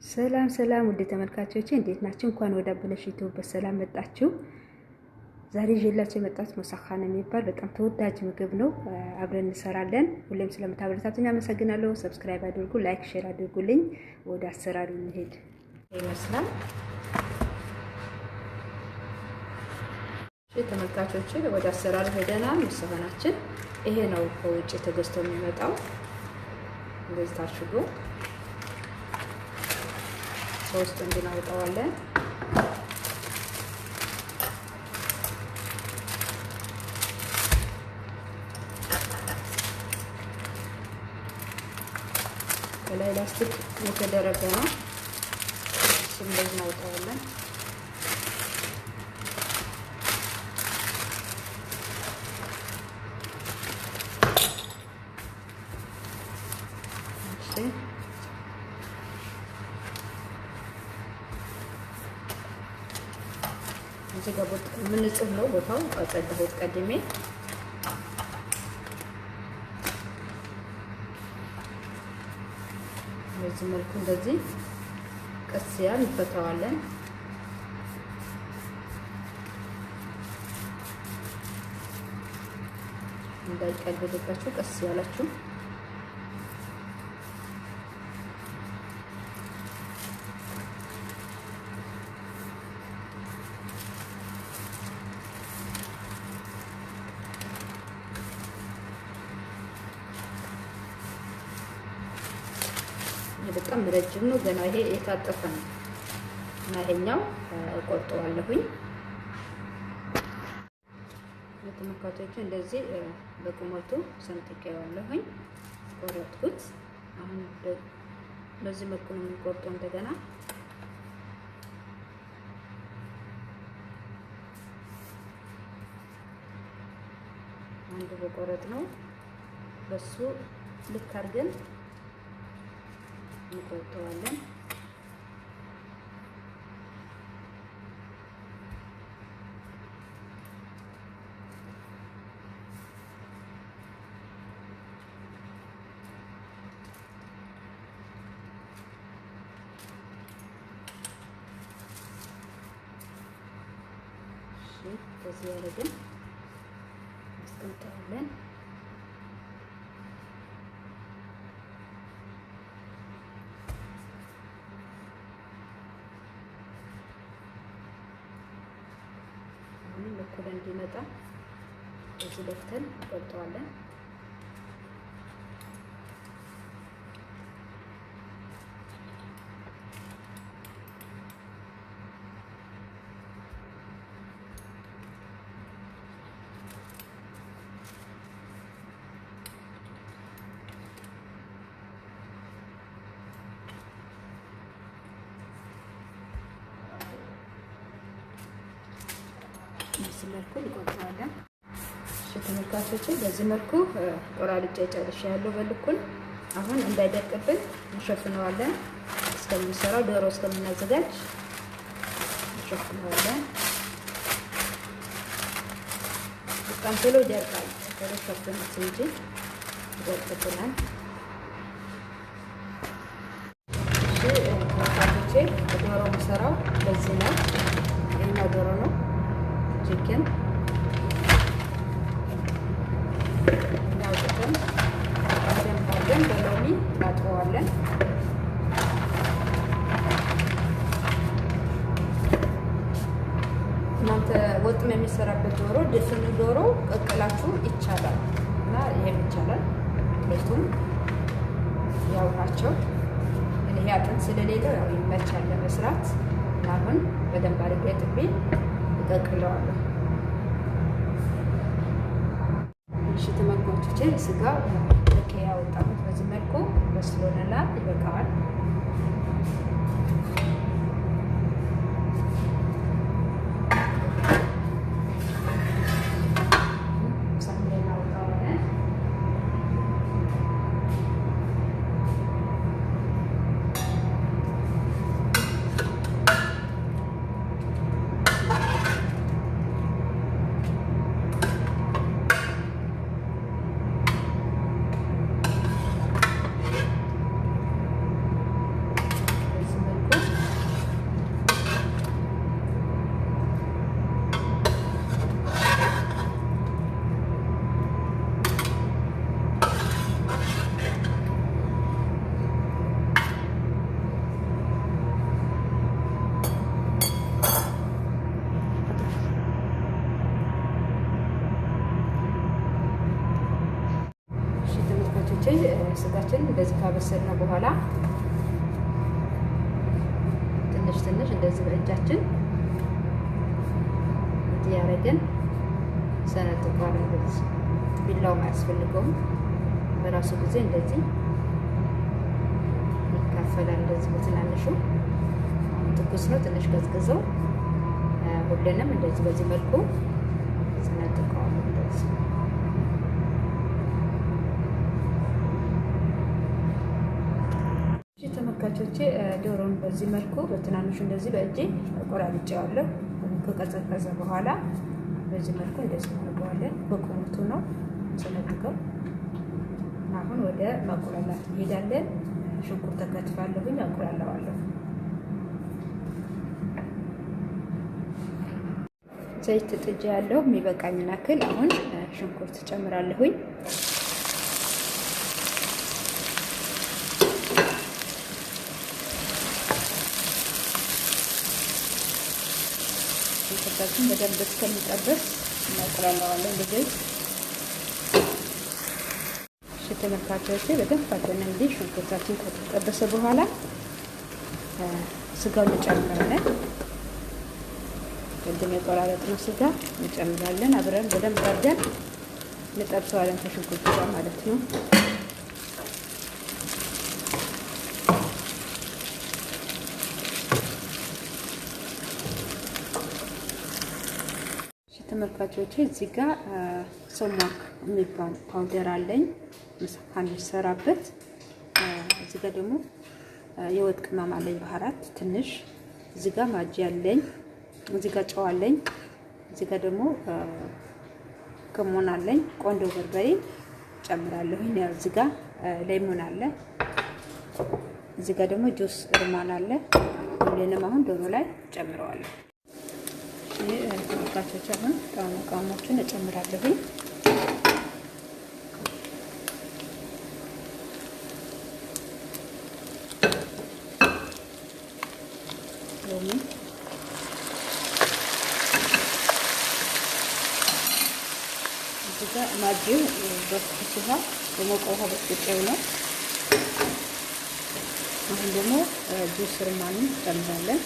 ሰላም ሰላም ውድ ተመልካቾቼ እንዴት ናችሁ? እንኳን ወደ አበለሽ ዩቲዩብ በሰላም መጣችሁ። ዛሬ ይዤላችሁ የመጣሁት ሙሳኻን የሚባል በጣም ተወዳጅ ምግብ ነው። አብረን እንሰራለን። ሁሌም ስለምታበረታቱኝ አመሰግናለሁ። ሰብስክራይብ አድርጉ፣ ላይክ፣ ሼር አድርጉልኝ። ወደ አሰራሩ እንሄድ። ይመስላል ተመልካቾቼ፣ ወደ አሰራሩ ሄደናል። ሙሳኻናችን ይሄ ነው። ከውጭ ተገዝቶ የሚመጣው እንደዚህ ታሽጎ ሶስት እንድናወጣዋለን። ከላይ ላስቲክ የተደረገ ነው። እሱም እንደዚህ እናወጣዋለን። እዚህ ጋር ምንጽፍ ነው ቦታው አጸዳሁት ቀድሜ። በዚህ መልኩ እንደዚህ ቀስ ያል እንፈታዋለን። እንዳይቀልብባችሁ ቀስ ያላችሁ በጣም ረጅም ነው። ገና ይሄ የታጠፈ ነው እና ይሄኛው ቆርጠዋለሁኝ። ለተመልካቾቹ እንደዚህ በቁመቱ ሰንጥቄዋለሁኝ፣ ቆረጥኩት። አሁን በዚህ መልኩ ነው የምንቆርጠው። እንደገና አንዱ በቆረጥ ነው በሱ ልክ አድርገን እንቆርጠዋለን። ከዚህ ያደረግን አስቀምጠዋለን። እኩል እንዲመጣ እዚህ ለፍተን እንቆርጠዋለን። በዚህ መልኩ እንቆርጠዋለን። እሺ ተመልካቾቼ፣ በዚህ መልኩ ቆራርጬ ጨርሻለሁ በልኩን። አሁን እንዳይደቅብን እንሸፍነዋለን። እስከምንሰራው ዶሮ እስከምናዘጋጅ እንሸፍነዋለን። በጣም ቶሎ ይደርቃል። ቶሎ ሸፍኑት እንጂ ይደርቅብናል። እሺ ተመልካቾቼ፣ ዶሮ የምሰራው በዚህ ነው። ይሄኛው ዶሮ ነው ቺክን እናውጥተን በደንብ አድርገን በሎሚ እናጥበዋለን። እናንተ ወጥም የሚሰራበት ዶሮ ድፍን ዶሮ ቀቅላችሁ ይቻላል እና ይሄም ይቻላል። ሁለቱም ያው ናቸው። ይሄ አጥንት ስለሌለው ያው ይመቻል ለመስራት እና አሁን በደንብ አድርጌ ጥቤ እቀቅለዋለሁ። እሺ ተመልካቾቼ፣ ስጋ ልክ ያወጣሁት በዚህ መልኩ በስሎልናል። ይበቃዋል። ሽንኩርታችን እንደዚህ ካበሰልነው በኋላ ትንሽ እንደዚህ በእጃችን እያደረግን ሰነጥቀዋለን። እንደዚህ ቢላው አያስፈልገውም። በራሱ ጊዜ እንደዚህ ይካፈላል። እንደዚህ በትናንሹ ትኩስ ነው። ትንሽ ቀዝቅዘው ሁሉንም እንደዚህ በዚህ መልኩ ሰነጥቀዋለን። እንደዚህ ተመልካቾቼ ዶሮን በዚህ መልኩ በትናንሹ እንደዚህ በእጄ ቆራርጬዋለሁ። ከቀዘቀዘ በኋላ በዚህ መልኩ እንደዚህ እናደርገዋለን። በቁመቱ ነው ሰነጥቀው። አሁን ወደ ማቁላላት እንሄዳለን። ሽንኩርት ተከትፋለሁኝ፣ አቁላለዋለሁ። ዘይት ጥጃ ያለው የሚበቃኝን ያክል አሁን ሽንኩርት ጨምራለሁኝ። ሽንኩርታችን በደንብ እስከሚጠበስ እናቁላለዋለን በዘይት። እሺ ተመልካቾቼ በደንብ አድርገን እንግዲህ ሽንኩርታችን ከተጠበሰ በኋላ ስጋውን እንጨምራለን። ቅድም የቆራረጥነው ስጋ እንጨምራለን። አብረን በደንብ አድርገን እንጠብሰዋለን ከሽንኩርቱ ጋር ማለት ነው። ተመልካቾቼ እዚህ ጋር ሶማክ የሚባል ፓውደር አለኝ መሰካን ሰራበት። እዚህ ጋር ደግሞ የወጥ ቅመም አለኝ ባህራት ትንሽ። እዚህ ጋር ማጂ አለኝ። እዚህ ጋር ጨው አለኝ። እዚህ ጋር ደግሞ ከሞን አለኝ። ቆንጆ በርበሬ ጨምራለሁ። እዚህ ጋር ሌሞን አለ። እዚህ ጋር ደግሞ ጁስ ርማን አለ። ሁሉንም አሁን ዶሮ ላይ ጨምረዋለሁ። ተመልካቾች አሁን ቃሞችን እጨምራለሁ። ሎሚ፣ እዚህ ጋር ማጂው በትኩስ ውሃ በሞቀ ውሃ በጥብጬው ነው። አሁን ደግሞ ጁስ ርማንን እንጨምራለን።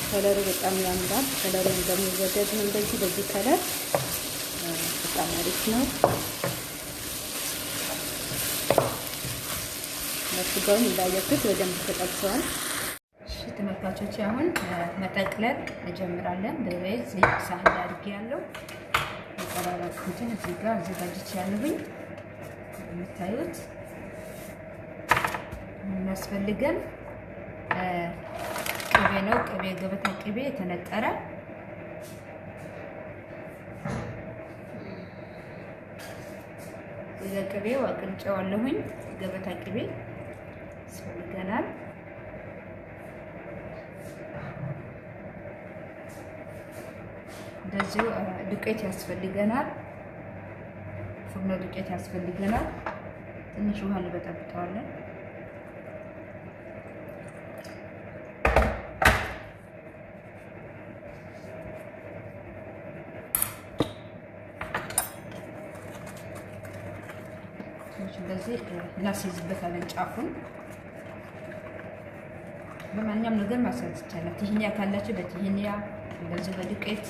ከለሩ በጣም ያምራል። ከለሩ እንደሚወደድ ነው። እንደዚህ በዚህ ከለር በጣም አሪፍ ነው። ስጋውን እንዳያችሁት በደንብ ተጠብሰዋል። እሺ ተመልካቾች አሁን መጠቅለል እንጀምራለን። በቤት ዘይት ሳህን አድርጌ ያለው መቆራረጥኩትን እዚህ ጋር አዘጋጅቻለሁኝ። የምታዩት የሚያስፈልገን ቅቤ ነው። ቅቤ ገበታ ቅቤ የተነጠረ ቅቤው አቅልጬዋለሁኝ። ገበታ ቅቤ ያስፈልገናል። እንደዚሁ ዱቄት ያስፈልገናል። ፉርኖ ዱቄት ያስፈልገናል። ትንሽ ውሃ እንበጠብጠዋለን። እንደዚህ እናስይዝበታለን። ጫፉን በማንኛውም ነገር ማስያዝ ይቻላል። ትህኒያ ካላችሁ በትህኒያ እንደዚህ በዱቄት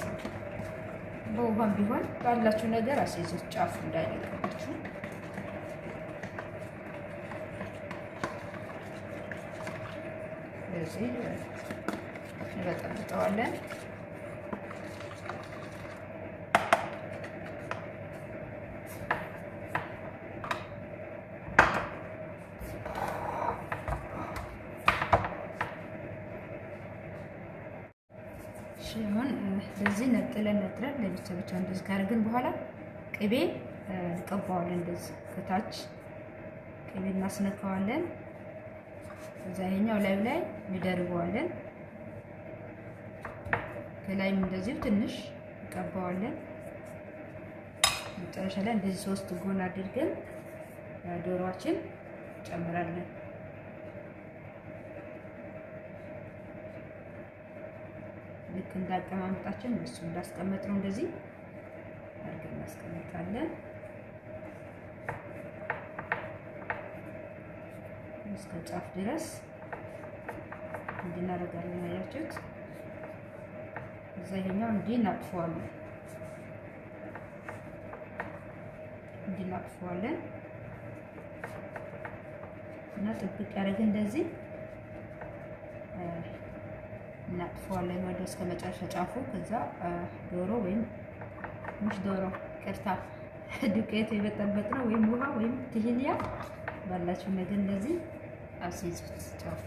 በውሃም ቢሆን ባላችሁ ነገር አስይዙት፣ ጫፉ እንዳይለቅባችሁ። እንደዚህ እንበጠብጠዋለን። አሁን በዚህ ነጥለን ለብቻ እንደዚህ ካደረግን በኋላ ቅቤ እንቀባዋለን። እንደዚህ ከታች ቅቤ እናስነካዋለን። ከዛ ይሄኛው ላይ እንደርበዋለን። ከላይም እንደዚሁ ትንሽ እንቀባዋለን። መጨረሻ ላይ እንደዚህ 3 ጎን አድርገን ዶሮዋችን ጨምራለን። ልክ እንዳቀማመጣችን እሱ እንዳስቀመጥነው እንደዚህ አድርገን እናስቀምጣለን። እስከ ጫፍ ድረስ እንድናደርጋለን። አያችሁት? እዛ ይሄኛው እንዲናጥፈዋለን እና ጥብቅ ያደረግን እንደዚህ እናጥፈዋለን ወደ እስከ መጨረሻ ጫፉ። ከዛ ዶሮ ወይም ሙሽ ዶሮ ቅርታ ዱቄት የበጠበጥነው ወይም ውሃ ወይም ትህንያ ባላችሁ ነገር እንደዚህ አስይዙት። ጫፉ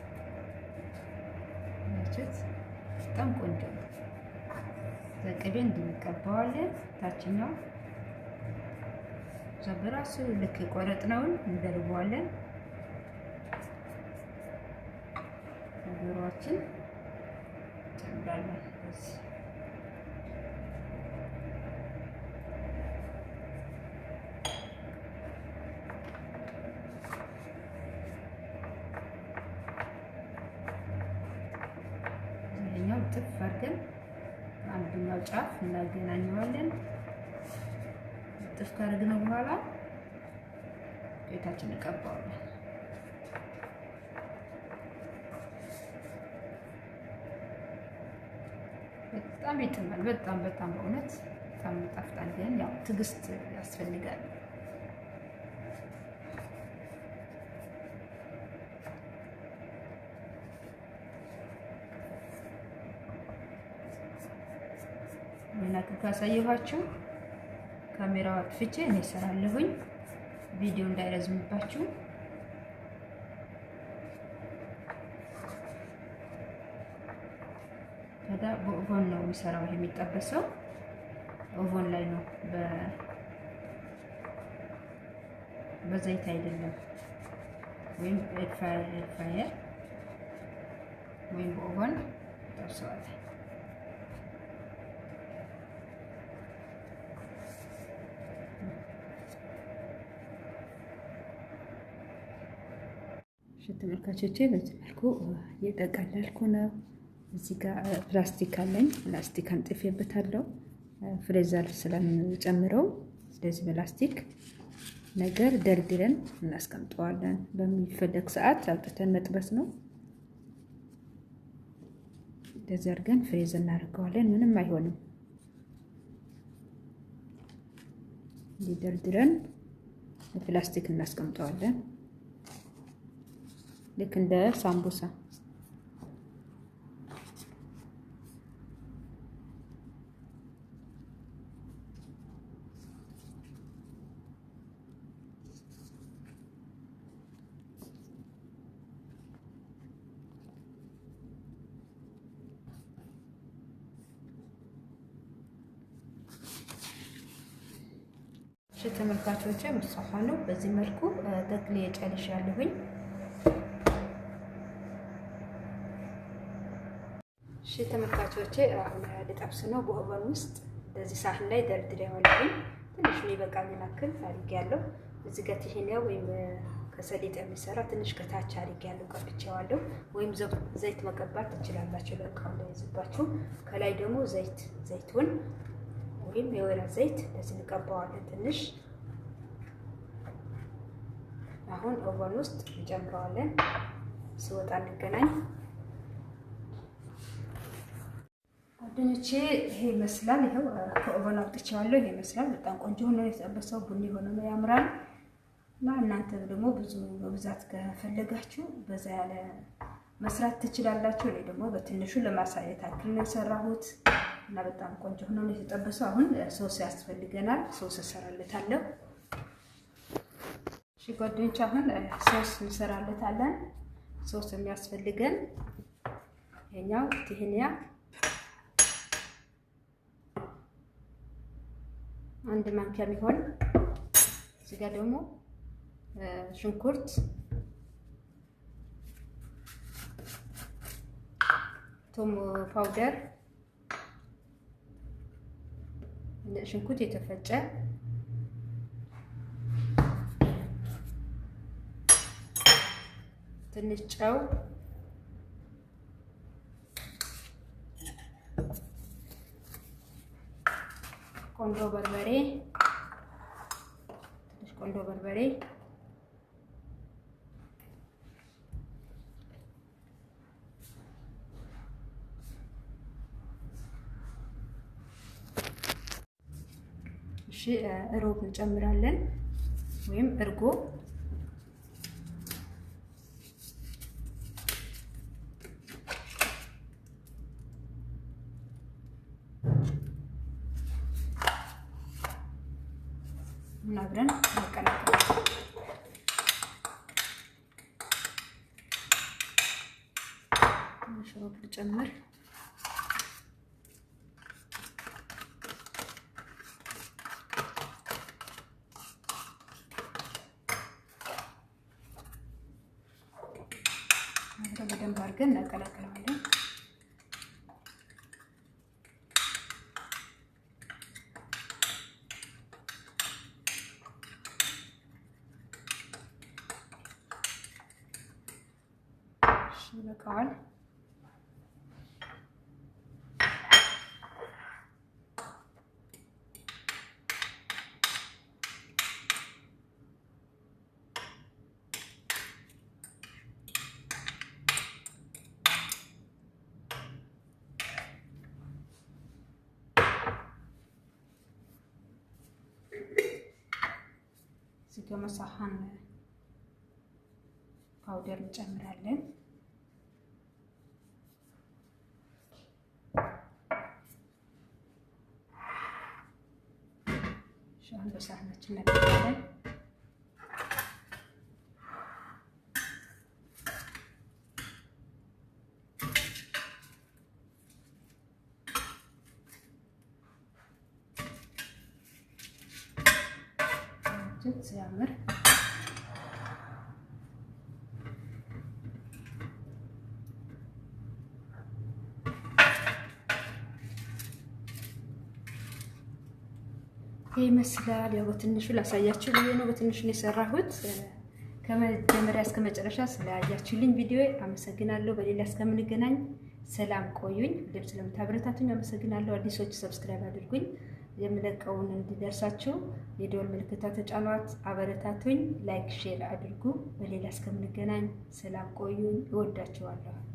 አያችሁት? በጣም ቆንጆ ነው። ቅቤ እንቀባዋለን ታችኛው በራሱ ልክ ቆረጥነውን እንደርበዋለን። ዶሮዋችን ጨምራለን። ይሄኛው ጥፍ አድርገን አንደኛው ጫፍ እናገናኘዋለን። ጥፍ ካደረግነው በኋላ ቤታችን እንቀባዋለን። በጣም ይጥማል። በጣም በእውነት በጣም ይጣፍጣል። ግን ያው ትዕግስት ያስፈልጋል። እና ካሳየኋችሁ ካሜራው አጥፍቼ እኔ እሰራለሁኝ ቪዲዮ እንዳይረዝምባችሁ። ከዛ በኦቨን ነው የሚሰራው። ይሄ የሚጠበሰው ኦቨን ላይ ነው፣ በዘይት አይደለም። ወይም ኤርፍራየር ወይም በኦቨን ጠብሰዋለሁ። ተመልካቾቼ በዚህ መልኩ እየጠቀለልኩ ነው። እዚህ ጋር ፕላስቲክ አለኝ። ፕላስቲክ አንጥፌበታለሁ ፍሬዘር ስለምጨምረው። ስለዚህ ፕላስቲክ ነገር ደርድረን እናስቀምጠዋለን። በሚፈለግ ሰዓት አውጥተን መጥበስ ነው። እንደዚህ አድርገን ፍሬዝ እናደርገዋለን። ምንም አይሆንም። ደርድረን በፕላስቲክ እናስቀምጠዋለን። ልክ እንደ ሳምቡሳ ተመልካቾቼ መሳፋኑ በዚህ መልኩ ጠቅልዬ ጨርሻለሁኝ። ተመልካቾቼ አሁን ልጠብስ ነው። በኦቨን ውስጥ በዚህ ሳህን ላይ ደርድሬዋለሁኝ። ትንሽ የሚበቃኝን ያክል አድርጌያለሁ። እዚህ ጋር ትሄኒያ ወይም ከሰሊጥ የሚሰራ ትንሽ ከታች አድርጌያለሁ፣ ቀብቼዋለሁ። ወይም ዘይት መቀባት ትችላላችሁ፣ ለቃው ላይ ይዝባችሁ። ከላይ ደግሞ ዘይቱን ወይም የወይራ ዘይት ለዚህ እንቀባዋለን ትንሽ። አሁን ኦቨን ውስጥ እንጨምረዋለን። ሲወጣ እንገናኝ። ጓደኞቼ ይሄ ይመስላል። ይሄው ከኦቨን አውጥቼዋለሁ። ይሄ ይመስላል። በጣም ቆንጆ ሆኖ የተጠበሰው ቡኒ ሆኖ ነው ያምራል። እና እናንተ ደግሞ በብዛት ከፈለጋችሁ በዛ ያለ መስራት ትችላላችሁ። እኔ ደግሞ በትንሹ ለማሳየት አክል ነው የሰራሁት እና በጣም ቆንጆ ሆኖ ነው የተጠበሰው። አሁን ሶስ ያስፈልገናል። ሶስ እሰራለታለሁ። እሺ ጓደኞቼ አሁን ሶስ እንሰራለታለን። ሶስ የሚያስፈልገን ይሄኛው ትህንያ አንድ ማንኪያ የሚሆን እዚህ ጋር ደግሞ ሽንኩርት፣ ቶም ፓውደር፣ ሽንኩርት የተፈጨ፣ ትንሽ ጨው፣ ቆንጆ በርበሬ፣ ትንሽ ቆንጆ በርበሬ፣ እሺ ሮብ እንጨምራለን ወይም እርጎ አብረን እናቀላቅላለን። ትንሽ ሮብ ልጨምር። በደንብ አድርገን እናቀላቅላለን። ይበቃዋል። እዚህ ጋር መሳሃን ፓውደር እንጨምራለን። ሻን በሳህናችን እናደርጋለን። ሲያምር ይመስላል። ያው በትንሹ ላሳያችሁ ብዬ ነው በትንሹ ነው የሰራሁት። ከመጀመሪያ እስከ መጨረሻ ስላያችሁልኝ ቪዲዮ አመሰግናለሁ። በሌላ እስከምንገናኝ ሰላም ቆዩኝ። ሁሌም ስለምታበረታቱኝ አመሰግናለሁ። አዲሶች ሰብስክራይብ አድርጉኝ። የምለቀውን እንዲደርሳችሁ የደወል ምልክታ ተጫኗት። አበረታቱኝ። ላይክ ሼር አድርጉ። በሌላ እስከምንገናኝ ሰላም ቆዩኝ። እወዳችኋለሁ።